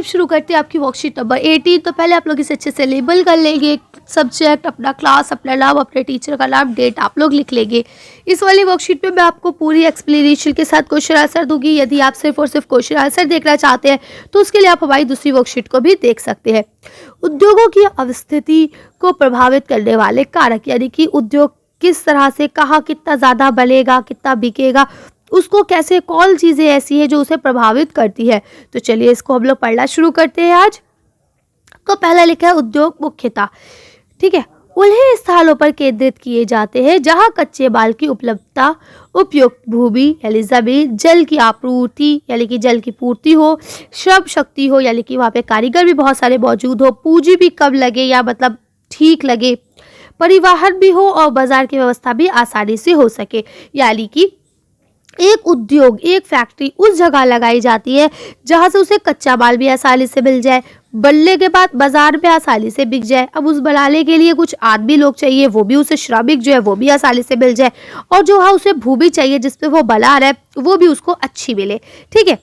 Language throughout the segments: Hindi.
अब शुरू करते हैं आपकी वर्कशीट नंबर 18। तो पहले आप लोग इसे अच्छे से लेबल कर लेंगे, सब्जेक्ट, अपना क्लास, अपना नाम, अपने टीचर का नाम, डेट आप लोग लिख लेंगे। इस वाली वर्कशीट में मैं आपको पूरी एक्सप्लेनेशन के साथ क्वेश्चन आंसर दूंगी। यदि आप सिर्फ और सिर्फ क्वेश्चन आंसर देखना चाहते हैं तो उसके लिए आप हमारी दूसरी वर्कशीट को भी देख सकते हैं। उद्योगों की अवस्थिति को प्रभावित करने वाले कारक, यानी कि उद्योग किस तरह से, कहाँ कितना ज़्यादा बनेगा, कितना बिकेगा, उसको कैसे, कौन चीज़ें ऐसी है जो उसे प्रभावित करती है। तो चलिए इसको हम लोग पढ़ना शुरू करते हैं आज। तो पहला लिखा है उद्योग मुख्यतः, ठीक है, उन्हीं स्थानों पर केंद्रित किए जाते हैं जहां कच्चे माल की उपलब्धता, उपयुक्त भूमि यानी जमीन, जल की आपूर्ति यानी कि जल की पूर्ति हो, श्रम शक्ति हो यानी कि वहाँ पे कारीगर भी बहुत सारे मौजूद हो, पूंजी भी कम लगे या मतलब ठीक लगे, परिवहन भी हो और बाजार की व्यवस्था भी आसानी से हो सके। यानी कि एक उद्योग, एक फैक्ट्री उस जगह लगाई जाती है जहां से उसे कच्चा माल भी आसानी से मिल जाए, बनने के बाद बाजार में आसानी से बिक जाए। अब उस बनाने के लिए कुछ आदमी लोग चाहिए, वो भी उसे श्रमिक जो है वो भी आसानी से मिल जाए, और जो हाँ उसे भूमि चाहिए जिसपे वो बना रहा है वो भी उसको अच्छी मिले, ठीक है।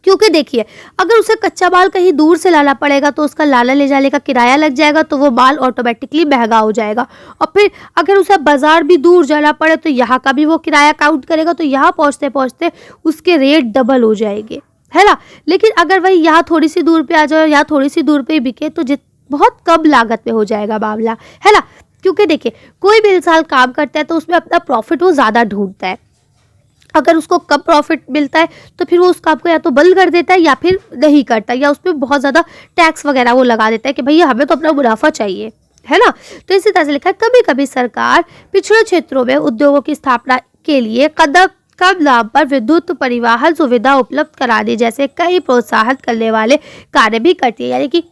क्योंकि देखिए अगर उसे कच्चा माल कहीं दूर से लाना पड़ेगा तो उसका लाना ले जाने का किराया लग जाएगा, तो वो माल ऑटोमेटिकली महंगा हो जाएगा। और फिर अगर उसे बाजार भी दूर जाना पड़े तो यहाँ का भी वो किराया काउंट करेगा, तो यहाँ पहुँचते पहुँचते उसके रेट डबल हो जाएंगे, है ना। लेकिन अगर वही यहाँ थोड़ी सी दूर पे आ जाए, यहाँ थोड़ी सी दूर पे बिके तो बहुत कम लागत में हो जाएगा मामला, है ना। क्योंकि देखिए कोई भी इंसान काम करता है तो उसमें अपना प्रॉफिट वो ज़्यादा ढूंढता है। अगर उसको कम प्रॉफिट मिलता है तो फिर वो उस काम को या तो बंद कर देता है या फिर नहीं करता, या उसमें बहुत ज़्यादा टैक्स वगैरह वो लगा देता है कि भैया हमें तो अपना मुनाफा चाहिए, है ना। तो इसी तरह से लिखा है कभी कभी सरकार पिछड़े क्षेत्रों में उद्योगों की स्थापना के लिए कम दाम पर विद्युत परिवहन सुविधा उपलब्ध कराने जैसे कई प्रोत्साहित करने वाले कार्य भी करती है। यानी कि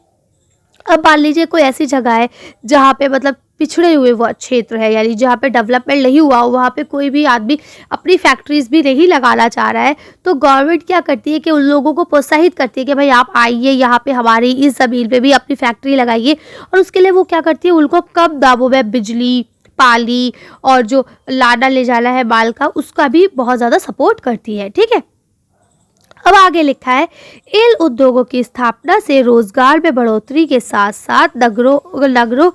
अब मान लीजिए कोई ऐसी जगह है जहाँ पे मतलब पिछड़े हुए वो क्षेत्र है, यानी जहाँ पे डेवलपमेंट नहीं हुआ, वहाँ पे कोई भी आदमी अपनी फैक्ट्रीज भी नहीं लगाना चाह रहा है, तो गवर्नमेंट क्या करती है कि उन लोगों को प्रोत्साहित करती है कि भाई आप आइए यहाँ पे हमारी इस ज़मीन पे भी अपनी फैक्ट्री लगाइए। और उसके लिए वो क्या करती है, उनको कम दामों में बिजली, पानी और जो लाना ले जाना है माल का उसका भी बहुत ज़्यादा सपोर्ट करती है, ठीक है। अब आगे लिखा है इन उद्योगों की स्थापना से रोजगार में बढ़ोतरी के साथ साथ नगरों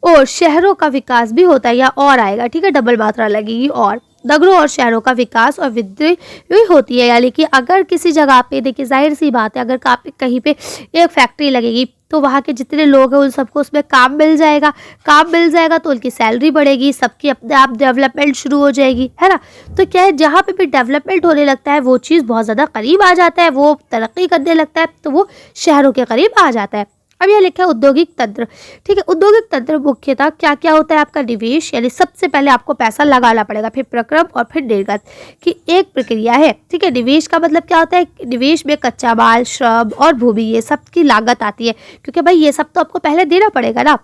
और शहरों का विकास भी होता है, या और आएगा, ठीक है, डबल मात्रा लगेगी, और नगरों और शहरों का विकास और वृद्धि भी होती है। यानी कि अगर किसी जगह पे, देखिए जाहिर सी बात है, अगर कहीं पे एक फैक्ट्री लगेगी तो वहाँ के जितने लोग हैं उन सबको उसमें काम मिल जाएगा तो उनकी सैलरी बढ़ेगी, सबकी अपने आप डेवलपमेंट शुरू हो जाएगी, है ना। तो क्या है, जहाँ पे भी डेवलपमेंट होने लगता है वो चीज़ बहुत ज़्यादा करीब आ जाता है, वो तरक्की करने लगता है तो वो शहरों के करीब आ जाता है। अब यह लिखा है औद्योगिक तंत्र, ठीक है। औद्योगिक तंत्र मुख्यतः क्या क्या होता है, आपका निवेश, यानी सबसे पहले आपको पैसा लगाना पड़ेगा, फिर प्रक्रम और फिर निर्गत की एक प्रक्रिया है, ठीक है। निवेश का मतलब क्या होता है, निवेश में कच्चा माल, श्रम और भूमि, ये सब की लागत आती है, क्योंकि भाई ये सब तो आपको पहले देना पड़ेगा ना।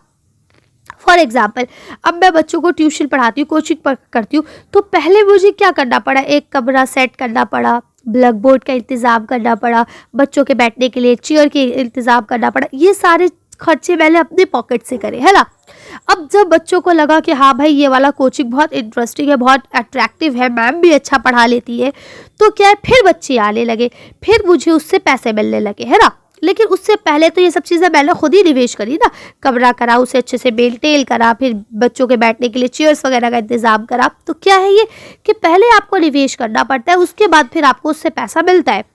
फॉर एग्जाम्पल अब मैं बच्चों को ट्यूशन पढ़ाती हूँ, कोचिंग करती हूँ, तो पहले मुझे क्या करना पड़ा, एक कमरा सेट करना पड़ा, ब्लैक बोर्ड का इंतज़ाम करना पड़ा, बच्चों के बैठने के लिए चेयर के इंतज़ाम करना पड़ा, ये सारे खर्चे मैंने अपने पॉकेट से करे, है ना। अब जब बच्चों को लगा कि हाँ भाई ये वाला कोचिंग बहुत इंटरेस्टिंग है, बहुत अट्रैक्टिव है, मैम भी अच्छा पढ़ा लेती है, तो क्या है, फिर बच्चे आने लगे, फिर मुझे उससे पैसे मिलने लगे, है ना। लेकिन उससे पहले तो ये सब चीज़ें मैंने खुद ही निवेश करी ना, कमरा करा, उसे अच्छे से मेंटेन करा, फिर बच्चों के बैठने के लिए चेयर्स वगैरह का इंतज़ाम करा। तो क्या है ये कि पहले आपको निवेश करना पड़ता है, उसके बाद फिर आपको उससे पैसा मिलता है।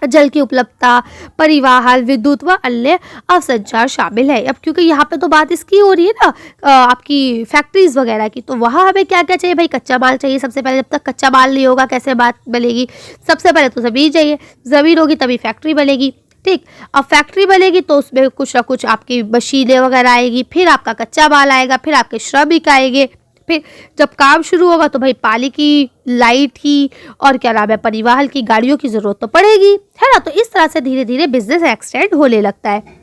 जल की उपलब्धता, परिवहन, विद्युत व अन्य अवसंचार शामिल है। अब क्योंकि यहाँ पे तो बात इसकी हो रही है ना, आपकी फैक्ट्रीज वगैरह की, तो वहाँ हमें क्या क्या चाहिए भाई, कच्चा माल चाहिए सबसे पहले। जब तक कच्चा माल नहीं होगा कैसे बात बनेगी, सबसे पहले तो ज़मीन चाहिए, ज़मीन होगी तभी फैक्ट्री बनेगी, ठीक। अब फैक्ट्री बनेगी तो उसमें कुछ ना कुछ आपकी मशीनें वगैरह आएगी, फिर आपका कच्चा माल आएगा, फिर आपके श्रमिक आएंगे, फिर जब काम शुरू होगा तो भाई पानी की, लाइट की और क्या नाम है, परिवहन की गाड़ियों की जरूरत तो पड़ेगी, है ना। तो इस तरह से धीरे धीरे बिजनेस एक्सटेंड होने लगता है।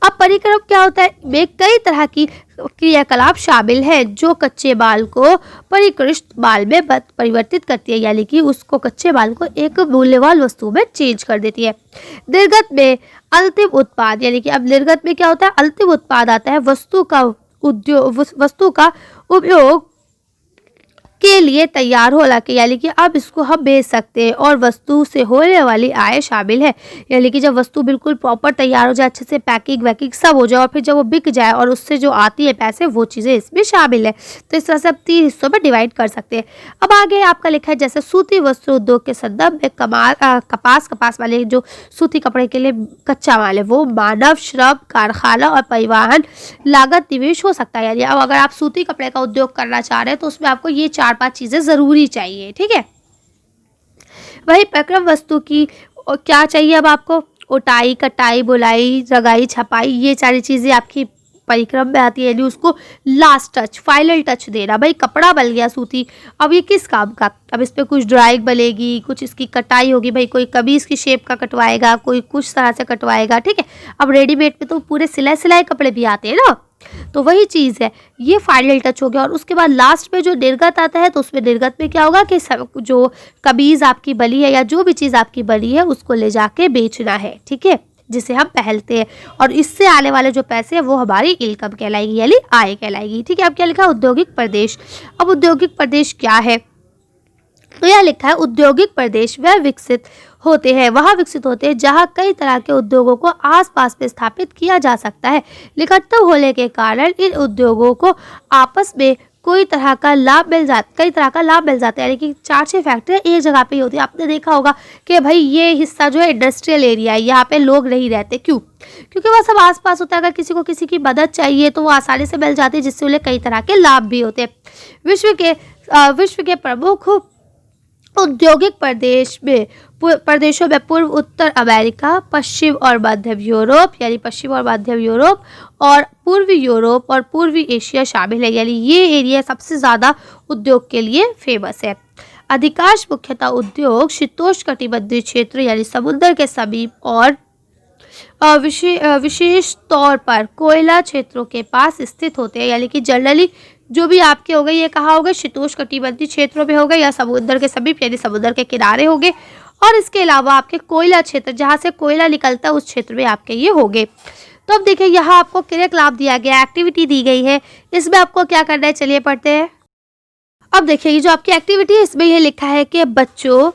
अब परिक्रम क्या होता है, में कई तरह की क्रियाकलाप शामिल है जो कच्चे माल को परिष्कृत माल में परिवर्तित करती है, यानी कि उसको कच्चे माल को एक मूल्यवान वस्तु में चेंज कर देती है। निर्गत में अंतिम उत्पाद, यानी कि अब निर्गत में क्या होता है, अंतिम उत्पाद आता है, वस्तु का उपयोग के लिए तैयार हो ला के, यानी कि अब इसको हम बेच सकते हैं। और वस्तु से होने वाली आय शामिल है, यानी कि जब वस्तु बिल्कुल प्रॉपर तैयार हो जाए, अच्छे से पैकिंग वैकिंग सब हो जाए और फिर जब वो बिक जाए और उससे जो आती है पैसे, वो चीज़ें इसमें शामिल है। तो इस तरह से आप 3 हिस्सों में डिवाइड कर सकते हैं। अब आगे आपका लिखा है जैसे सूती वस्त्र उद्योग के संदर्भ में कपास वाले जो सूती कपड़े के लिए कच्चा माल है, वो मानव श्रम, कारखाना और परिवहन लागत निवेश हो सकता है। यानी अब अगर आप सूती कपड़े का उद्योग करना चाह रहे हैं तो उसमें आपको ये 4-5 चीज़ें ज़रूरी चाहिए, ठीक है। वही प्रक्रम वस्तु की क्या चाहिए अब आपको, उटाई, कटाई, बुलाई, रगाई, छपाई, ये सारी चीज़ें आपकी परिक्रम में आती है। यानी उसको लास्ट टच, फाइनल टच देना। भाई कपड़ा बन गया सूती, अब ये किस काम का, अब इस पर कुछ ड्राइंग बनेगी, कुछ इसकी कटाई होगी, भाई कोई कमीज की शेप का कटवाएगा, कोई कुछ तरह से कटवाएगा, ठीक है। अब रेडीमेड में तो पूरे सिलाई कपड़े भी आते हैं ना, तो वही चीज़ है, ये फाइनल टच हो गया। और उसके बाद लास्ट में जो निर्गत आता है, तो उसमें निर्गत में क्या होगा कि सब जो कमीज आपकी बनी है या जो भी चीज़ आपकी बनी है उसको ले जाके बेचना है, ठीक है, जिसे हम पहनते हैं। और इससे आने वाले जो पैसे हैं वो हमारी इनकम कहलाएगी, यानी आय कहलाएगी, ठीक है। अब क्या लिखा है, औद्योगिक प्रदेश। अब औद्योगिक प्रदेश क्या है, तो यह लिखा है औद्योगिक प्रदेश वह विकसित होते हैं जहां कई तरह के उद्योगों को आसपास में स्थापित किया जा सकता है। निकटतम होने के कारण इन उद्योगों को आपस में कई तरह का लाभ मिल जाता है। यानी कि 4-6 फैक्ट्रियाँ एक जगह पे ही होती है। आपने देखा होगा कि भाई ये हिस्सा जो है इंडस्ट्रियल एरिया है, यहाँ पे लोग नहीं रहते, क्यों, क्योंकि वह सब आसपास होता है। अगर किसी को किसी की मदद चाहिए तो वो आसानी से मिल जाती है, जिससे उन्हें कई तरह के लाभ भी होते हैं। विश्व के प्रमुख औद्योगिक प्रदेशों में पूर्व उत्तर अमेरिका, पश्चिम और मध्य यूरोप, यानी पश्चिम और मध्य यूरोप और पूर्वी यूरोप और पूर्वी एशिया शामिल है। यानी ये एरिया सबसे ज़्यादा उद्योग के लिए फेमस है। अधिकांश मुख्यतः उद्योग शीतोष्णकटिबंधीय क्षेत्र यानी समुद्र के समीप और विशेष तौर पर कोयला क्षेत्रों के पास स्थित होते हैं। यानी कि जनरली जो भी आपके हो गए, ये कहाँ हो गए, शीतोष्णकटिबंधीय क्षेत्रों में हो गए या समुद्र के समीप यानी समुद्र के किनारे हो गए। और इसके अलावा आपके कोयला क्षेत्र, जहाँ से कोयला निकलता है उस क्षेत्र में आपके ये हो गए। तो अब देखिए यहाँ आपको क्रियाकलाप दिया गया, एक्टिविटी दी गई है, इसमें आपको क्या करना है, चलिए पढ़ते हैं। अब देखिए ये जो आपकी एक्टिविटी है इसमें ये लिखा है कि बच्चों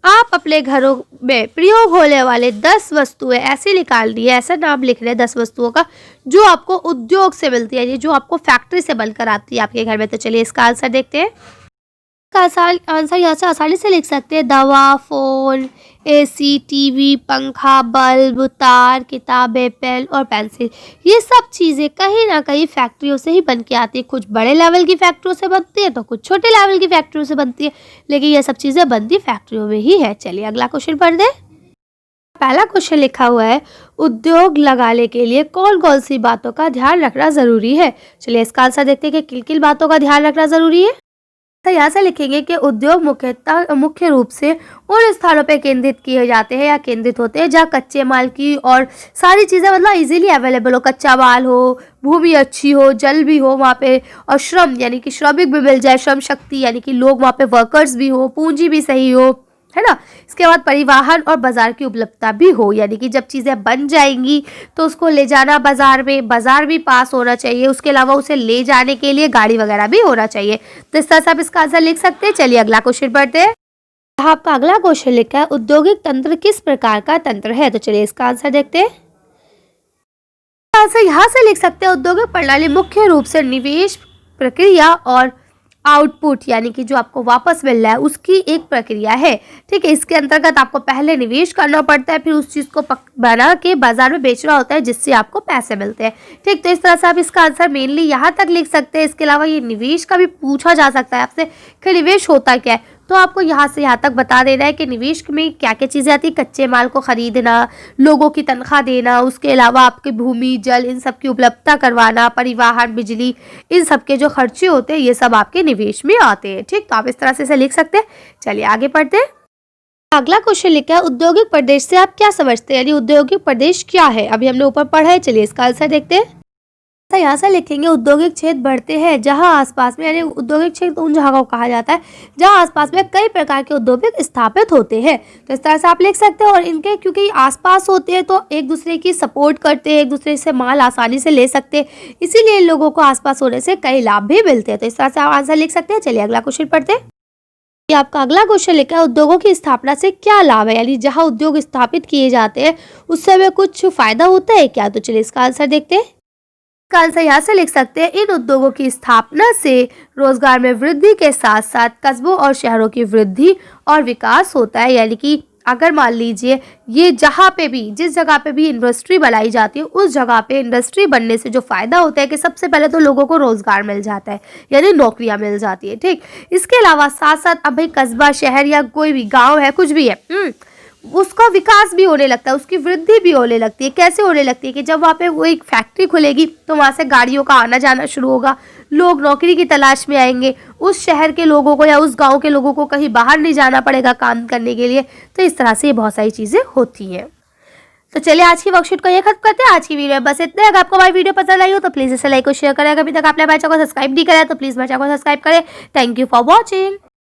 आप अपने घरों में प्रयोग होने वाले 10 वस्तुएं ऐसी निकालनी है, ऐसा नाम लिख रहे हैं 10 वस्तुओं का जो आपको उद्योग से मिलती है, ये जो आपको फैक्ट्री से बनकर आती है आपके घर में। तो चलिए इसका आंसर देखते हैं। आंसर यहाँ से आसानी से लिख सकते हैं, दवा, फोन, एसी, टीवी, पंखा, बल्ब, तार, किताबें, पेन और पेंसिल। ये सब चीज़ें कहीं ना कहीं फैक्ट्रियों से ही बन के आती है। कुछ बड़े लेवल की फैक्ट्रियों से बनती है तो कुछ छोटे लेवल की फैक्ट्रियों से बनती है, लेकिन ये सब चीज़ें बनती फैक्ट्रियों में ही है। चलिए अगला क्वेश्चन पढ़ दें। पहला क्वेश्चन लिखा हुआ है, उद्योग लगाने के लिए कौन कौन सी बातों का ध्यान रखना ज़रूरी है। चलिए इसका आंसर देखते हैं कि किन किन बातों का ध्यान रखना ज़रूरी है। तो यहाँ से लिखेंगे कि उद्योग मुख्य रूप से उन स्थानों पे केंद्रित किए जाते हैं या केंद्रित होते हैं जहाँ कच्चे माल की और सारी चीज़ें मतलब इजीली अवेलेबल हो, कच्चा माल हो, भूमि अच्छी हो, जल भी हो वहाँ पे, और श्रम यानी कि श्रमिक भी मिल जाए, श्रम शक्ति यानी कि लोग वहाँ पे वर्कर्स भी हो, पूंजी भी सही हो, है ना। इसके बाद परिवहन और बाजार की उपलब्धता भी हो, यानी कि जब चीज़ें बन जाएंगी तो उसको ले जाना बाजार में, बाजार भी पास होना चाहिए, उसके अलावा उसे ले जाने के लिए गाड़ी वगैरह भी होना चाहिए। तो इस तरह से आप इसका आंसर लिख सकते हैं। चलिए अगला क्वेश्चन पढ़ते हैं। आपका अगला क्वेश्चन लिखा है, औद्योगिक तंत्र किस प्रकार का तंत्र है। तो चलिए इसका आंसर देखते हैं। आंसर यहाँ से लिख सकते हैं, औद्योगिक प्रणाली मुख्य रूप से निवेश प्रक्रिया और आउटपुट यानी कि जो आपको वापस मिल रहा है उसकी एक प्रक्रिया है, ठीक है। इसके अंतर्गत आपको पहले निवेश करना पड़ता है, फिर उस चीज़ को बना के बाजार में बेचना होता है जिससे आपको पैसे मिलते हैं, ठीक। तो इस तरह से आप इसका आंसर मेनली यहाँ तक लिख सकते हैं। इसके अलावा ये निवेश का भी पूछा जा सकता है आपसे कि निवेश होता क्या है, तो आपको यहाँ से यहाँ तक बता देना है कि निवेश में क्या क्या चीज़ें आती है, कच्चे माल को खरीदना, लोगों की तनख्वाह देना, उसके अलावा आपके भूमि, जल, इन सब की उपलब्धता करवाना, परिवहन, बिजली, इन सब के जो खर्चे होते हैं ये सब आपके निवेश में आते हैं, ठीक। तो आप इस तरह से इसे लिख सकते हैं। चलिए आगे पढ़ते हैं। अगला क्वेश्चन लिखा है, औद्योगिक प्रदेश से आप क्या समझते हैं, यानी औद्योगिक प्रदेश क्या है। अभी हमने ऊपर पढ़ा है, चलिए इसका आंसर देखते हैं। तो यहाँ से लिखेंगे औद्योगिक क्षेत्र बढ़ते हैं जहाँ आसपास में, यानी औद्योगिक क्षेत्र उन जगहों को कहा जाता है जहाँ आसपास में कई प्रकार के उद्योग स्थापित होते हैं। तो इस तरह से आप लिख सकते हैं। और इनके क्योंकि आसपास होते हैं तो एक दूसरे की सपोर्ट करते हैं, एक दूसरे से माल आसानी से ले सकते हैं, इसीलिए इन लोगों को आसपास होने से कई लाभ भी मिलते हैं। तो इस तरह से आप आंसर लिख सकते हैं। चलिए अगला क्वेश्चन पढ़ते हैं। ये आपका अगला क्वेश्चन लिखा है उद्योगों की स्थापना से क्या लाभ है, यानी जहाँ उद्योग स्थापित किए जाते हैं उससे हमें कुछ फायदा होता है क्या। तो चलिए इसका आंसर देखते हैं। इसका आंसर यहाँ से लिख सकते हैं, इन उद्योगों की स्थापना से रोजगार में वृद्धि के साथ साथ कस्बों और शहरों की वृद्धि और विकास होता है। यानी कि अगर मान लीजिए ये जहाँ पे भी, जिस जगह पे भी इंडस्ट्री बनाई जाती है उस जगह पे इंडस्ट्री बनने से जो फायदा होता है कि सबसे पहले तो लोगों को रोजगार मिल जाता है, यानी नौकरियां मिल जाती है। ठीक, इसके अलावा साथ साथ अब भाई कस्बा, शहर या कोई भी गाँव है, कुछ भी है, उसका विकास भी होने लगता है, उसकी वृद्धि भी होने लगती है। कैसे होने लगती है कि जब वहाँ पे वो एक फैक्ट्री खुलेगी तो वहाँ से गाड़ियों का आना जाना शुरू होगा, लोग नौकरी की तलाश में आएंगे, उस शहर के लोगों को या उस गांव के लोगों को कहीं बाहर नहीं जाना पड़ेगा काम करने के लिए। तो इस तरह से ये बहुत सारी चीज़ें होती हैं। तो चलिए आज की वर्कशीट को ये खत्म करते हैं। आज की वीडियो बस इतना। अगर आपको हमारी वीडियो पसंद आई हो तो प्लीज़ इसे लाइक और शेयर करें। अभी तक आपने हमारे चैनल को सब्सक्राइब नहीं करा है तो प्लीज़ हमारे चैनल को सब्सक्राइब करें। Thank you for watching.